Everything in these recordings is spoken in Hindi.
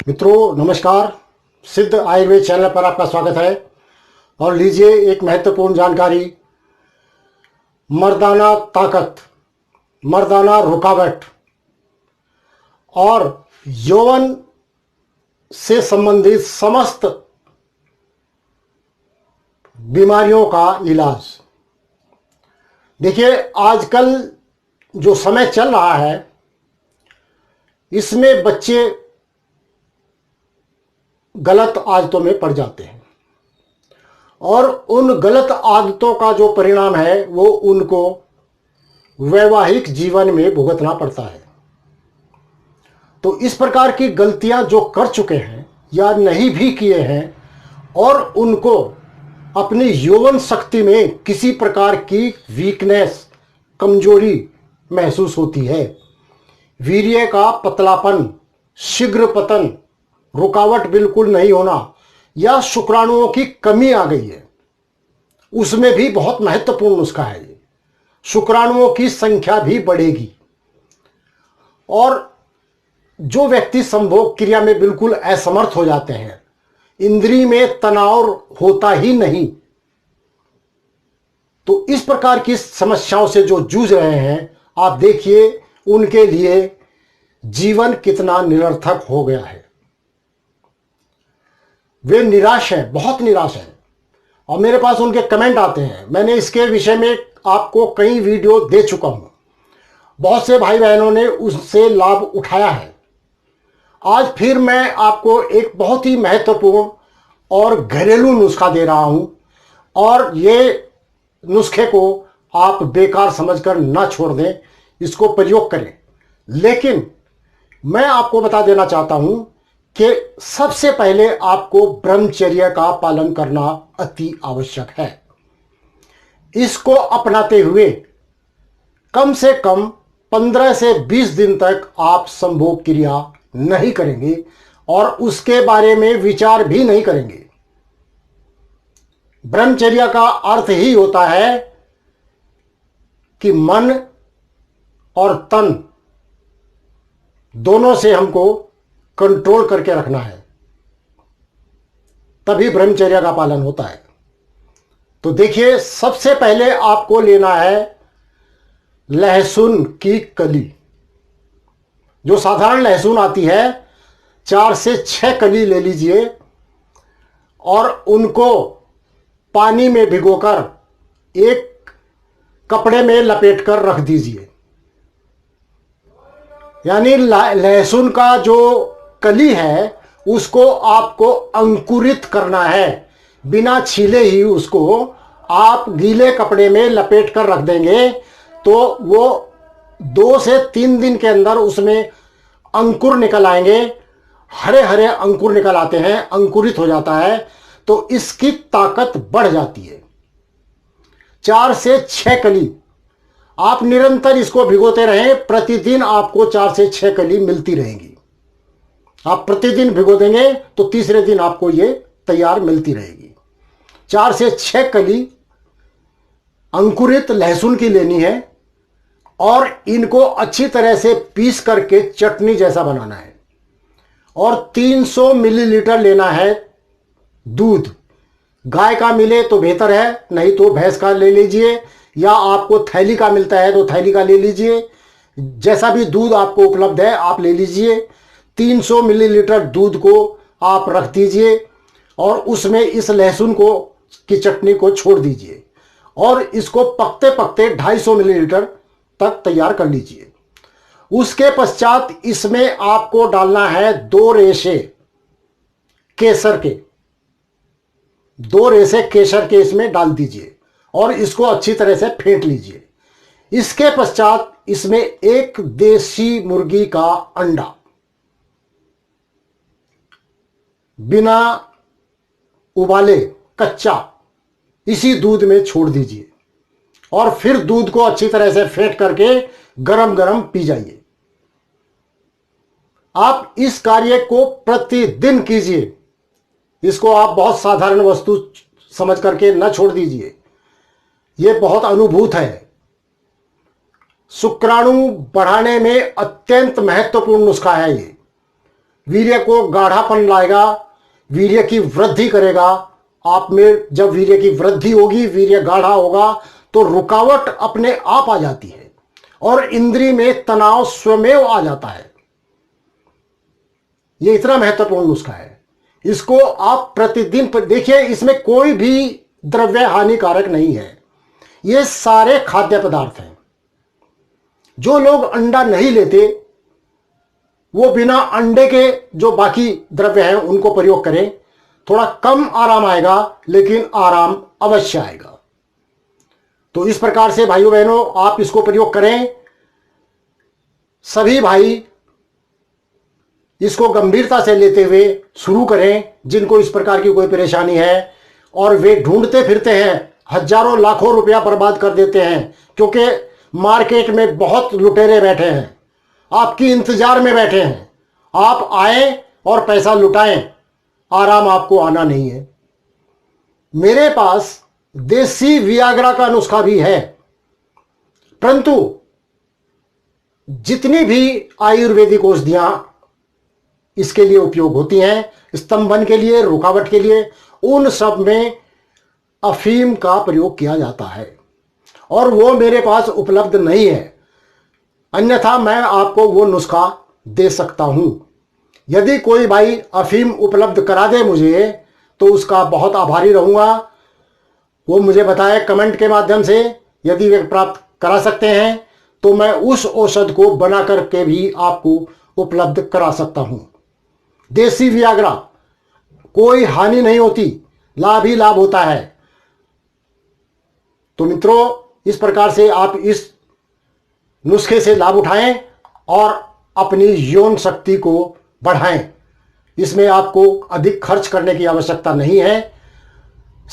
मित्रों नमस्कार। सिद्ध आयुर्वेद चैनल पर आपका स्वागत है। और लीजिए एक महत्वपूर्ण जानकारी। मर्दाना ताकत, मर्दाना रुकावट और यौवन से संबंधित समस्त बीमारियों का इलाज। देखिए, आजकल जो समय चल रहा है इसमें बच्चे गलत आदतों में पड़ जाते हैं और उन गलत आदतों का जो परिणाम है वो उनको वैवाहिक जीवन में भुगतना पड़ता है। तो इस प्रकार की गलतियां जो कर चुके हैं या नहीं भी किए हैं और उनको अपनी यौवन शक्ति में किसी प्रकार की वीकनेस, कमजोरी महसूस होती है, वीर्य का पतलापन, शीघ्र पतन, रुकावट बिल्कुल नहीं होना या शुक्राणुओं की कमी आ गई है, उसमें भी बहुत महत्वपूर्ण नुस्खा है ये। शुक्राणुओं की संख्या भी बढ़ेगी और जो व्यक्ति संभोग क्रिया में बिल्कुल असमर्थ हो जाते हैं, इंद्रिय में तनाव होता ही नहीं, तो इस प्रकार की समस्याओं से जो जूझ रहे हैं, आप देखिए उनके लिए जीवन कितना निरर्थक हो गया है। वे निराश हैं, बहुत निराश हैं और मेरे पास उनके कमेंट आते हैं। मैंने इसके विषय में आपको कई वीडियो दे चुका हूं, बहुत से भाई बहनों ने उससे लाभ उठाया है। आज फिर मैं आपको एक बहुत ही महत्वपूर्ण और घरेलू नुस्खा दे रहा हूं और ये नुस्खे को आप बेकार समझकर ना छोड़ दें, इसको प्रयोग करें। लेकिन मैं आपको बता देना चाहता हूं कि सबसे पहले आपको ब्रह्मचर्य का पालन करना अति आवश्यक है। इसको अपनाते हुए कम से कम 15 से 20 दिन तक आप संभोग क्रिया नहीं करेंगे और उसके बारे में विचार भी नहीं करेंगे। ब्रह्मचर्य का अर्थ ही होता है कि मन और तन दोनों से हमको कंट्रोल करके रखना है, तभी ब्रह्मचर्य का पालन होता है। तो देखिए, सबसे पहले आपको लेना है लहसुन की कली। जो साधारण लहसुन आती है, 4 से 6 कली ले लीजिए और उनको पानी में भिगोकर एक कपड़े में लपेटकर रख दीजिए। यानी लहसुन का जो कली है उसको आपको अंकुरित करना है। बिना छीले ही उसको आप गीले कपड़े में लपेट कर रख देंगे तो वो 2 से 3 दिन के अंदर उसमें अंकुर निकल आएंगे। हरे हरे अंकुर निकल आते हैं, अंकुरित हो जाता है, तो इसकी ताकत बढ़ जाती है। 4 से 6 कली आप निरंतर इसको भिगोते रहें, प्रतिदिन आपको 4 से 6 कली मिलती रहेंगी। आप प्रतिदिन भिगो देंगे तो तीसरे दिन आपको ये तैयार मिलती रहेगी। 4 से 6 कली अंकुरित लहसुन की लेनी है और इनको अच्छी तरह से पीस करके चटनी जैसा बनाना है। और 300 मिलीलीटर लेना है दूध। गाय का मिले तो बेहतर है, नहीं तो भैंस का ले लीजिए, या आपको थैली का मिलता है तो थैली का ले लीजिए। जैसा भी दूध आपको उपलब्ध है आप ले लीजिए। 300 मिलीलीटर दूध को आप रख दीजिए और उसमें इस लहसुन को की चटनी को छोड़ दीजिए और इसको पकते पकते 250 मिलीलीटर तक तैयार कर लीजिए। उसके पश्चात इसमें आपको डालना है 2 रेशे केसर के। 2 रेशे केसर के इसमें डाल दीजिए और इसको अच्छी तरह से फेंट लीजिए। इसके पश्चात इसमें 1 देसी मुर्गी का अंडा बिना उबाले कच्चा इसी दूध में छोड़ दीजिए और फिर दूध को अच्छी तरह से फेंट करके गरम गरम पी जाइए। आप इस कार्य को प्रतिदिन कीजिए। इसको आप बहुत साधारण वस्तु समझ करके न छोड़ दीजिए, यह बहुत अनुभूत है। शुक्राणु बढ़ाने में अत्यंत महत्वपूर्ण नुस्खा है ये। वीर्य को गाढ़ापन लाएगा, वीर्य की वृद्धि करेगा। आप में जब वीर्य की वृद्धि होगी, वीर्य गाढ़ा होगा, तो रुकावट अपने आप आ जाती है और इंद्रिय में तनाव स्वमेव आ जाता है। यह इतना महत्वपूर्ण नुस्खा है। इसको आप प्रतिदिन देखिए, इसमें कोई भी द्रव्य हानिकारक नहीं है। ये सारे खाद्य पदार्थ हैं। जो लोग अंडा नहीं लेते वो बिना अंडे के जो बाकी द्रव्य हैं उनको प्रयोग करें। थोड़ा कम आराम आएगा, लेकिन आराम अवश्य आएगा। तो इस प्रकार से भाइयों बहनों आप इसको प्रयोग करें। सभी भाई इसको गंभीरता से लेते हुए शुरू करें, जिनको इस प्रकार की कोई परेशानी है और वे ढूंढते फिरते हैं, हजारों लाखों रुपया बर्बाद कर देते हैं, क्योंकि मार्केट में बहुत लुटेरे बैठे हैं, आपकी इंतजार में बैठे हैं। आप आए और पैसा लुटाएं, आराम आपको आना नहीं है। मेरे पास देसी वियाग्रा का नुस्खा भी है, परंतु जितनी भी आयुर्वेदिक औषधियां इसके लिए उपयोग होती हैं, स्तंभन के लिए, रुकावट के लिए, उन सब में अफीम का प्रयोग किया जाता है और वो मेरे पास उपलब्ध नहीं है। अन्यथा मैं आपको वो नुस्खा दे सकता हूं। यदि कोई भाई अफीम उपलब्ध करा दे मुझे, तो उसका बहुत आभारी रहूंगा। वो मुझे बताए कमेंट के माध्यम से। यदि वे प्राप्त करा सकते हैं तो मैं उस औषध को बना करके भी आपको उपलब्ध करा सकता हूं। देसी वियाग्रा, कोई हानि नहीं होती, लाभ ही लाभ होता है। तो मित्रों, इस प्रकार से आप इस नुस्खे से लाभ उठाएं और अपनी यौन शक्ति को बढ़ाएं। इसमें आपको अधिक खर्च करने की आवश्यकता नहीं है,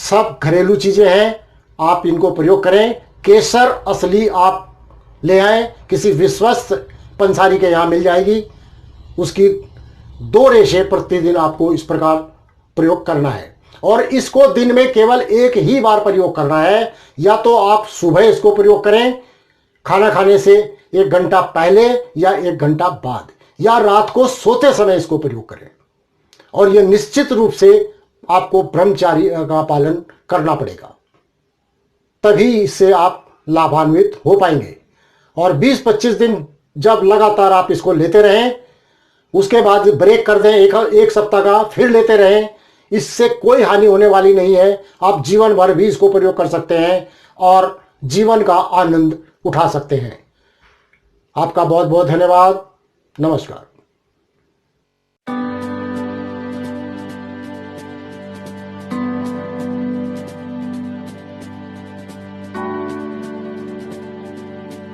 सब घरेलू चीजें हैं। आप इनको प्रयोग करें। केसर असली आप ले आएं, किसी विश्वस्त पंसारी के यहां मिल जाएगी। उसकी 2 रेशे प्रतिदिन आपको इस प्रकार प्रयोग करना है और इसको दिन में केवल एक ही बार प्रयोग करना है। या तो आप सुबह इसको प्रयोग करें खाना खाने से 1 घंटा पहले या 1 घंटा बाद, या रात को सोते समय इसको प्रयोग करें। और यह निश्चित रूप से आपको ब्रह्मचार्य का पालन करना पड़ेगा, तभी इससे आप लाभान्वित हो पाएंगे। और 20-25 दिन जब लगातार आप इसको लेते रहें, उसके बाद ब्रेक कर दें, एक सप्ताह का, फिर लेते रहें। इससे कोई हानि होने वाली नहीं है। आप जीवन भर भी इसको प्रयोग कर सकते हैं और जीवन का आनंद उठा सकते हैं। आपका बहुत बहुत धन्यवाद। नमस्कार।